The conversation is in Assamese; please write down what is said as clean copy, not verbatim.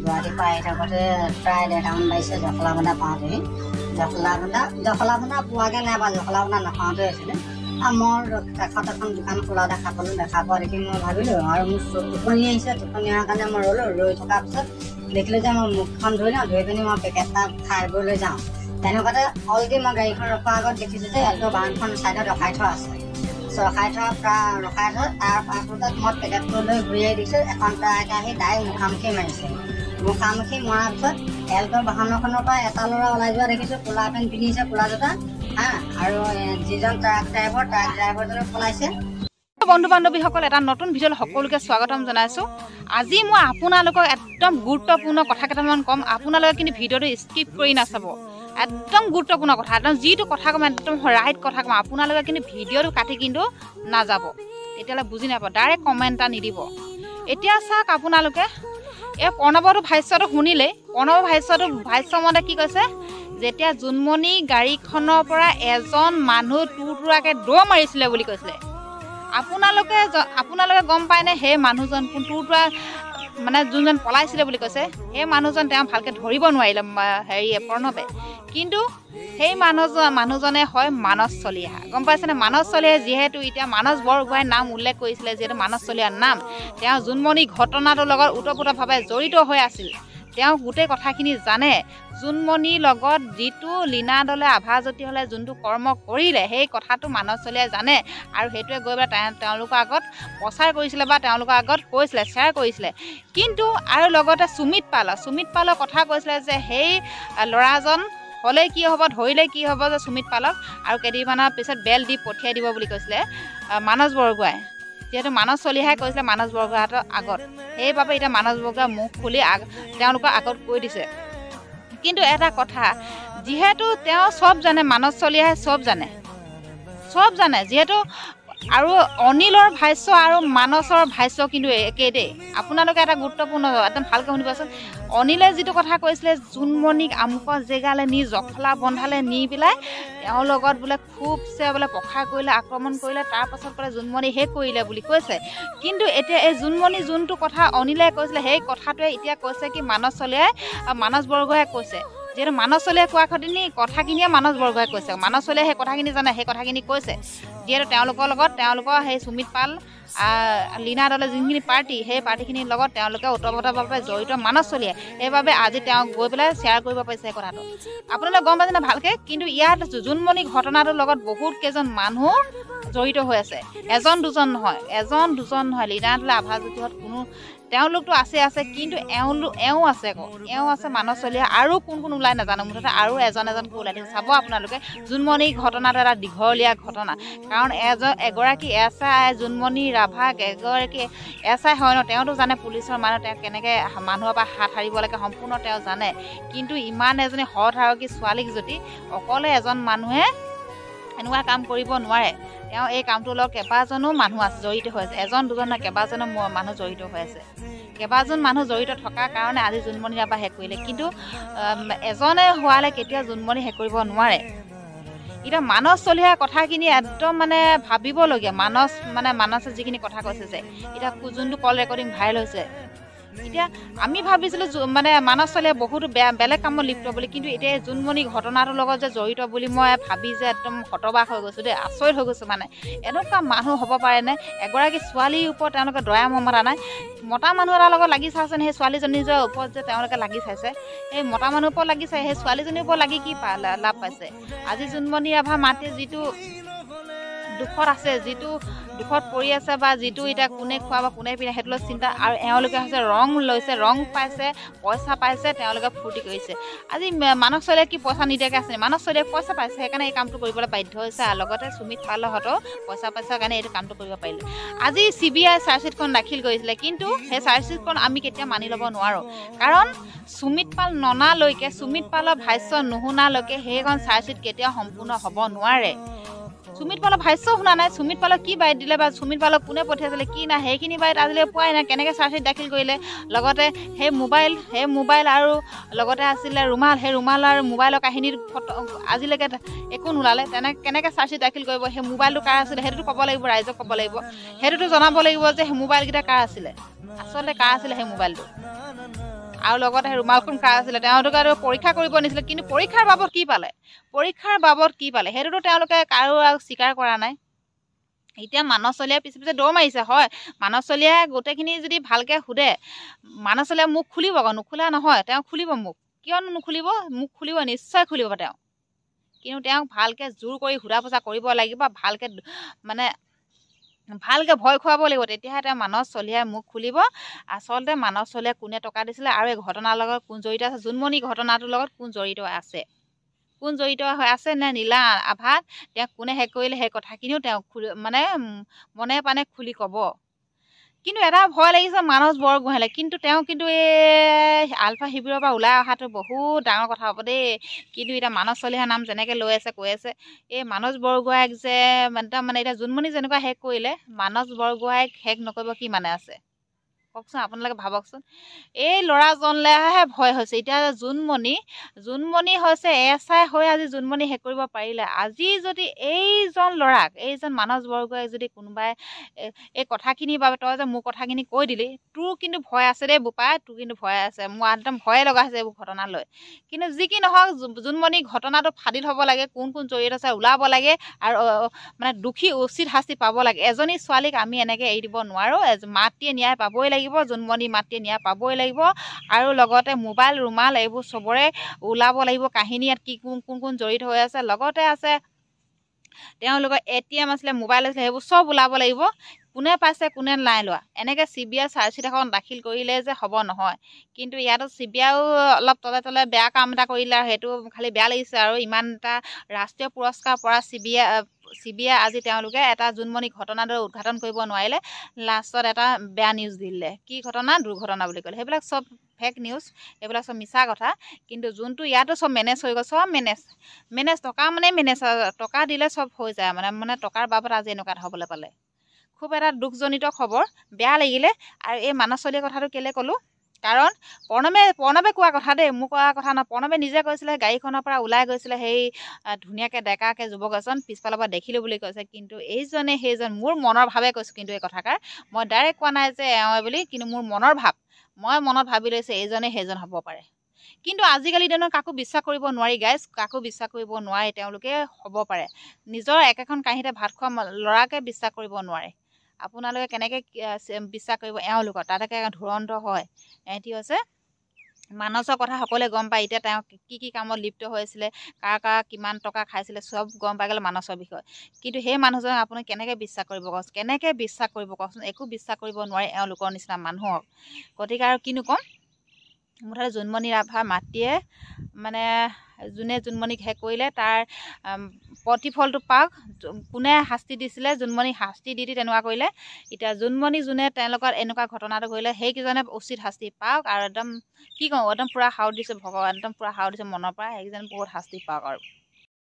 গুৱাহাটী পাই থাকোঁতে প্ৰায় 1:30মান বাজিছে জখলাবন্ধা পাওঁতেহি। জখলাবন্ধা পোৱাগৈ নাই বা জখলাবন্ধা নাপাওঁতে হৈছিলে। মোৰ কাষত এখন দোকান খোলা দেখা পালোঁ। দেখা পোৱা দেখি মই ভাবিলোঁ আৰু মোৰ টোপনি আহিছে। টোপনি অহাৰ কাৰণে মই ৰৈ থকাৰ পিছত দেখিলোঁ যে মই মুখখন ধুই লওঁ, ধুই পিনি মই পেকেট এটা খাই বৈ যাওঁ। তেনেকুৱাতে অলৰেডি মই গাড়ীখন ৰখোৱাৰ আগত দেখিছোঁ যে এল্টো বাহনখন ছাইডত ৰখাই থোৱা আছে। ৰখাই থোৱা তাৰ পাছতে মই পেকেটটো লৈ ঘূৰি আহি দিছোঁ। এখন ট্ৰাক আহি ডাইৰেক্ট মুখামুখি মাৰিছে। মুখামুখি মৰাৰ পিছত এল্টো বাহনখনৰ পৰা এটা ল'ৰা ওলাই যোৱা দেখিছোঁ। ক'লা পেণ্ট পিন্ধিছে, ক'লা জোতা, আৰু যিজন ট্ৰাক ড্ৰাইভাৰজনে পলাইছে। বন্ধু বান্ধৱীসকল, এটা নতুন ভিডিঅ'লৈ সকলোকে স্বাগতম জনাইছোঁ। আজি মই আপোনালোকক একদম গুৰুত্বপূৰ্ণ কথা কেইটামান ক'ম। আপোনালোকে কিন্তু ভিডিঅ'টো স্কিপ কৰি নাচাব। একদম গুৰুত্বপূৰ্ণ কথা, একদম যিটো কথা ক'ম একদম ৰাইট কথা ক'ম। আপোনালোকে কিন্তু ভিডিঅ'টো কাটি কিন্তু নাযাব, তেতিয়াহ'লে বুজি নাপাব। ডাইৰেক্ট কমেণ্ট এটা নিদিব। এতিয়া চাওক, আপোনালোকে এই প্ৰণৱটো ভাষ্যটো শুনিলেই। প্ৰণৱ ভাষ্যমতে কি কৈছে, যেতিয়া জোনমণি গাড়ীখনৰ পৰা এজন মানুহ টুৰটুৰাকৈ দৌৰ মাৰিছিলে বুলি কৈছিলে। আপোনালোকে গম পায়নে সেই মানুহজন কোন? টুৰটুৰা মানে যোনজন পলাইছিলে বুলি কৈছে, সেই মানুহজন তেওঁ ভালকৈ ধৰিব নোৱাৰিলে প্ৰণৱে। কিন্তু সেই মানুহজনে হয় মানস চলিহা। গম পাইছেনে? মানস চলিহা যিহেতু এতিয়া মানস বৰগোহাঁইৰ নাম উল্লেখ কৰিছিলে, যিহেতু মানস চলিহাৰ নাম, তেওঁ জোনমণি ঘটনাটোৰ লগত ওতঃপ্ৰোতভাৱে জড়িত হৈ আছিল। তেওঁ গোটেই কথাখিনি জানে। জোনমণিৰ লগত যিটো লীনা দলে আভাজ্যোতি হ'লে যোনটো কৰ্ম কৰিলে, সেই কথাটো মানস চলিহাই জানে। আৰু সেইটোৱে গৈ পেলাই তেওঁলোকৰ আগত প্ৰচাৰ কৰিছিলে বা তেওঁলোকৰ আগত কৈছিলে, শ্বেয়াৰ কৰিছিলে। কিন্তু আৰু লগতে সুমিত পালৰ কথা কৈছিলে যে সেই ল'ৰাজন হ'লে কি হ'ব, ধৰিলে কি হ'ব, যে সুমিত পালক আৰু কেইদিনমানৰ পিছত বেল দি পঠিয়াই দিব বুলি কৈছিলে মানস বৰগোহাঁই। যিহেতু মানস চলিহাই কৈছিলে মানস বৰগোহাঁইৰ আগত, সেইবাবে এতিয়া মানস বৰগোহাঁই মুখ খুলি তেওঁলোকৰ আগত কৈ দিছে। কিন্তু এটা কথা, যিহেতু তেওঁ চব জানে, মানস চলিহাই চব জানে যিহেতু। আৰু অনিলৰ ভাষ্য আৰু মানসৰ ভাষ্য কিন্তু একেই দেই। আপোনালোকে এটা গুৰুত্বপূৰ্ণ একদম ভালকৈ শুনিবচোন। অনিলে যিটো কথা কৈছিলে, জোনমণিক আমুকৰ জেগালৈ নি জখলাবন্ধালৈ নি পেলাই তেওঁৰ লগত বোলে খুবছে বোলে প্ৰসাৰ কৰিলে, আক্ৰমণ কৰিলে, তাৰপাছত বোলে জোনমণি শেষ কৰিলে বুলি কৈছে। কিন্তু এতিয়া এই জোনমণি যোনটো কথা অনিলে কৈছিলে, সেই কথাটোৱে এতিয়া কৈছে কি মানস চলিহাই, মানস বৰগোহাঁই কৈছে। যিহেতু মানস চলিহাই কোৱা কথাখিনিয়ে মানস বৰগোহাঁই কৈছে। মানস চলিহাই সেই কথাখিনি জানে, সেই কথাখিনি কৈছে। যিহেতু তেওঁলোকৰ সেই সুমিত পাল, লীনা দলে যোনখিনি পাৰ্টি, সেই পাৰ্টিখিনিৰ লগত তেওঁলোকে ওতঃপ্ৰোতভাৱে জড়িত মানস চলিহাই। সেইবাবে আজি তেওঁ গৈ পেলাই শ্বেয়াৰ কৰিব পাৰিছে সেই কথাটো। আপোনালোকে গম পাইছে নে ভালকৈ? কিন্তু ইয়াত জোনমণি ঘটনাটোৰ লগত বহুত কেইজন মানুহ জড়িত হৈ আছে। এজন দুজন নহয়। লীনা দলে আভাজ্যোতিহঁত কোনো, তেওঁলোকতো আছে, কিন্তু এওঁ আছে আকৌ। এওঁ আছে মানস চলিহা, আৰু কোন ওলাই নাজানো। মুঠতে আৰু এজনকৈ ওলাই দিছে। চাব আপোনালোকে, জোনমণি ঘটনাটো এটা দীঘলীয়া ঘটনা। কাৰণ এগৰাকী SI জোনমণি ৰাভাক এগৰাকী SI হয় ন, তেওঁতো জানে পুলিচৰ মানুহ, তেওঁ কেনেকৈ মানুহৰ পৰা হাত সাৰিব লাগে সম্পূৰ্ণ তেওঁ জানে। কিন্তু ইমান এজনী সৎসাৰথী ছোৱালীক যদি অকলে এজন মানুহে এনেকুৱা কাম কৰিব নোৱাৰে। তেওঁ এই কামটোৰ লগত কেইবাজনো মানুহ জড়িত হৈ আছে। এজন দুজন নহয়, কেইবাজনো মানুহ জড়িত হৈ আছে। কেইবাজন মানুহ জড়িত থকাৰ কাৰণে আজি জোনমণি ৰাভা শেষ কৰিলে। কিন্তু এজনে হোৱালে কেতিয়াও জোনমণি শেষ কৰিব নোৱাৰে। এতিয়া মানস চলিহাৰ কথাখিনি একদম মানে ভাবিবলগীয়া। মানসে যিখিনি কথা কৈছে যে, এতিয়া যোনটো কল ৰেকৰ্ডিং ভাইৰেল হৈছে, এতিয়া আমি ভাবিছিলোঁ মানস চলিহাই বহুতো বেলেগ কামত লিপ্ত বুলি। কিন্তু এতিয়া জোনমণি ঘটনাটোৰ লগত যে জড়িত বুলি মই ভাবি যে একদম হতবাক হৈ গৈছোঁ দেই, আচৰিত হৈ গৈছোঁ। এনেকুৱা মানুহ হ'ব পাৰেনে? এগৰাকী ছোৱালীৰ ওপৰত তেওঁলোকে দয়া মমতা নাই। মতা মানুহ এটাৰ লগত লাগি চাইছেনে? সেই ছোৱালীজনীৰ ওপৰত যে তেওঁলোকে লাগি চাইছে, সেই মতা মানুহৰ ওপৰত লাগি চাই, সেই ছোৱালীজনীৰ ওপৰত লাগি কি লাভ পাইছে? আজি জোনমণি ৰাভা মাতৃ যিটো দুখত আছে, যিটো দুখত পৰি আছে, বা যিটো এতিয়া কোনে খোৱা বা কোনে পিন্ধে সেইটো লৈ চিন্তা। আৰু এওঁলোকে হৈছে ৰং পাইছে, পইচা পাইছে, তেওঁলোকে ফূৰ্তি কৰিছে। আজি মানস চলিহাই কি পইচা নিদিয়াকৈ আছে? মানস চলিহাই পইচা পাইছে, সেইকাৰণে এই কামটো কৰিবলৈ বাধ্য হৈছে। আৰু লগতে সুমিত পালহঁতো পইচা পাইছে কাৰণে এইটো কামটো কৰিব পাৰিলে। আজি CBI চাৰ্জশ্বিটখন দাখিল কৰিছিলে, কিন্তু সেই চাৰ্জশ্বিটখন আমি কেতিয়া মানি ল'ব নোৱাৰোঁ। কাৰণ সুমিত পাল ননালৈকে, সুমিত পালৰ ভাষ্য নুশুনালৈকে সেইখন চাৰ্জশ্বিট কেতিয়াও সম্পূৰ্ণ হ'ব নোৱাৰে। সুমিত পালৰ ভাষ্য শুনা নাই, সুমিত পালক কি বাইট দিলে বা সুমিত পালক কোনে পঠিয়াইছিলে কি নাই, সেইখিনি বাইট আজিলৈকে পোৱাই নাই। কেনেকৈ চাৰ্জশ্বিট দাখিল কৰিলে, লগতে সেই মোবাইল আৰু লগতে আছিলে ৰুমাল, সেই ৰুমাল আৰু মোবাইলৰ কাহিনীৰ আজিলৈকে একো নোলালে। কেনেকৈ চাৰ্জশ্বিট দাখিল কৰিব? সেই মোবাইলটো কাৰ আছিলে সেইটোতো ক'ব লাগিব, ৰাইজক ক'ব লাগিব। সেইটোতো জনাব লাগিব যে সেই মোবাইলকেইটা কাৰ আছিলে, আচলতে কাৰ আছিলে সেই মোবাইলটো। আৰু লগতে ৰুমালখন খাই আছিলে তেওঁলোকে পৰীক্ষা কৰিব নিছিলে কিন্তু পৰীক্ষাৰ বাবদ কি পালে সেইটোতো তেওঁলোকে কাৰো স্বীকাৰ কৰা নাই এতিয়া মানস চলিয়াই পিছে পিছে দৌৰ মাৰিছে হয় মানস চলিয়াই গোটেইখিনি যদি ভালকৈ সোধে মানস চলিয়াই মুখ খুলিব আকৌ নোখোলা নহয় তেওঁ খুলিব মুখ কিয়নো নুখুলিব মুখ খুলিব নিশ্চয় খুলিব তেওঁ কিন্তু তেওঁক ভালকৈ জোৰ কৰি সোধা পোছা কৰিব লাগিব ভালকৈ ভয় খুৱাব লাগিব তেতিয়াহে তেওঁ মানস চলিয়াই মুখ খুলিব আচলতে মানস চলিয়াই কোনে টকা দিছিলে আৰু এই ঘটনাৰ লগত কোন জড়িত আছে জোনমণি ঘটনাটোৰ লগত কোন জড়িত আছে নে নীলা আভাত তেওঁক কোনে হেক কৰিলে সেই কথাখিনিও তেওঁ মনে পানে খুলি ক'ব কিন্তু এটা ভয় লাগিছে মানস বৰগোহাঁইলৈ কিন্তু তেওঁ কিন্তু এই আলফা শিবিৰৰ পৰা ওলাই অহাটো বহুত ডাঙৰ কথা হ'ব দেই কিন্তু এতিয়া মানস চলিহাৰ নাম যেনেকৈ লৈ আছে কৈ আছে এই মানস বৰগোহাঁইক যে এতিয়া জোনমণি যেনেকুৱা হেক কৰিলে মানস বৰগোহাঁইক হেক নকৰিব কি মানে আছে কওকচোন আপোনালোকে ভাবকচোন এই ল'ৰাজনলৈহে ভয় হৈছে এতিয়া জোনমণি হৈছে এছাই হৈ আজি জোনমণি হেক কৰিব পাৰিলে আজি যদি এইজন মানস বৰগোহাঁইক যদি কোনোবাই এই কথাখিনিৰ বাবে তই যে মোৰ কথাখিনি কৈ দিলি তোৰ কিন্তু ভয় আছে দেই বোপাই তোৰ কিন্তু ভয় আছে মোৰ একদম ভয়ে লগা হৈছে এইবোৰ ঘটনা লৈ কিন্তু যি কি নহওক জোনমণি ঘটনাটো ফাদিল হ'ব লাগে কোন জড়িত আছে ওলাব লাগে আৰু দোষী উচিত শাস্তি পাব লাগে এজনী ছোৱালীক আমি এনেকৈ এৰি দিব নোৱাৰোঁ মাতৃয়ে ন্যায় পাবই লাগিব জোনমণি মাতৃয়ে ন্যায় পাবই লাগিব আৰু লগতে মোবাইল ৰুমাল এইবোৰ চবৰে ওলাব লাগিব কাহিনী ইয়াত কি কোন জড়িত হৈ আছে লগতে আছে তেওঁলোকৰ ATM আছিলে মোবাইল আছিলে সেইবোৰ চব ওলাব লাগিব কোনে পাইছে কোনে নাই লোৱা এনেকৈ CBI চাৰ্জশ্বিট এখন দাখিল কৰিলে যে হ'ব নহয় কিন্তু ইয়াতো CBIও অলপ তলে বেয়া কাম এটা কৰিলে আৰু সেইটো খালি বেয়া লাগিছে আৰু ইমান এটা ৰাষ্ট্ৰীয় পুৰস্কাৰ পৰা CBI আজি তেওঁলোকে এটা জোনমণি ঘটনাদৰে উদঘাটন কৰিব নোৱাৰিলে লাষ্টত এটা বেয়া নিউজ দিলে কি ঘটনা দুৰ্ঘটনা বুলি ক'লে সেইবিলাক চব ফেক নিউজ এইবিলাক চব মিছা কথা কিন্তু যোনটো ইয়াতো চব মেনেজ হৈ গ'ল চব মেনেজ টকা মেনেজ টকা দিলে চব হৈ যায় টকাৰ বাবদ আজি এনেকুৱা এটা হ'বলৈ পালে খুব এটা দুখজনিত খবৰ বেয়া লাগিলে আৰু এই মানস চলিহাৰ কথাটো কেলৈ ক'লোঁ কাৰণ প্ৰণৱে কোৱা কথা দেই মোৰ কোৱা কথা নহয় প্ৰণৱে নিজে কৈছিলে গাড়ীখনৰ পৰা ওলাই গৈছিলে সেই ধুনীয়াকৈ ডেকাকৈ যুৱক এজন পিছফালৰ পৰা দেখিলোঁ বুলি কৈছে কিন্তু সেইজন মোৰ মনৰ ভাৱে কৈছোঁ কিন্তু এই কথাষাৰ মই ডাইৰেক্ট কোৱা নাই যে এওঁ বুলি কিন্তু মোৰ মনৰ ভাৱ মই মনত ভাবি লৈছোঁ এইজনে সেইজন হ'ব পাৰে কিন্তু আজিকালি দিনত কাকো বিশ্বাস কৰিব নোৱাৰি গাইজ কাকো বিশ্বাস কৰিব নোৱাৰি তেওঁলোকে হ'ব পাৰে নিজৰ একেখন কাঁহীতে ভাত খোৱা ল'ৰাকে বিশ্বাস কৰিব নোৱাৰে আপোনালোকে কেনেকৈ বিশ্বাস কৰিব এওঁলোকৰ তাতকে ধুৰন্ধ হয় এহেঁতি হৈছে মানসৰ কথা সকলোৱে গম পায় এতিয়া তেওঁ কি কামত লিপ্ত হৈছিলে কাৰ কিমান টকা খাইছিলে চব গম পাই গ'লে মানসৰ বিষয় কিন্তু সেই মানুহজনক আপুনি কেনেকৈ বিশ্বাস কৰিব কওকচোন একো বিশ্বাস কৰিব নোৱাৰে এওঁলোকৰ নিচিনা মানুহক গতিকে আৰু কিনো ক'ম মুঠতে জোনমণি ৰাভাৰ মাতৃয়ে যোনে জোনমণিক হেক কৰিলে তাৰ প্ৰতিফলটো পাওক কোনে শাস্তি দিছিলে জোনমণিক শাস্তি দি তেনেকুৱা কৰিলে এতিয়া জোনমণি যোনে তেওঁলোকৰ এনেকুৱা ঘটনাটো কৰিলে সেইকেইজনে উচিত শাস্তি পাওক আৰু একদম কি কওঁ একদম পূৰা সাও দিছে ভগৱান একদম পূৰা সাও দিছে মনৰ পৰা সেইকেইজন বহুত শাস্তি পাওক আৰু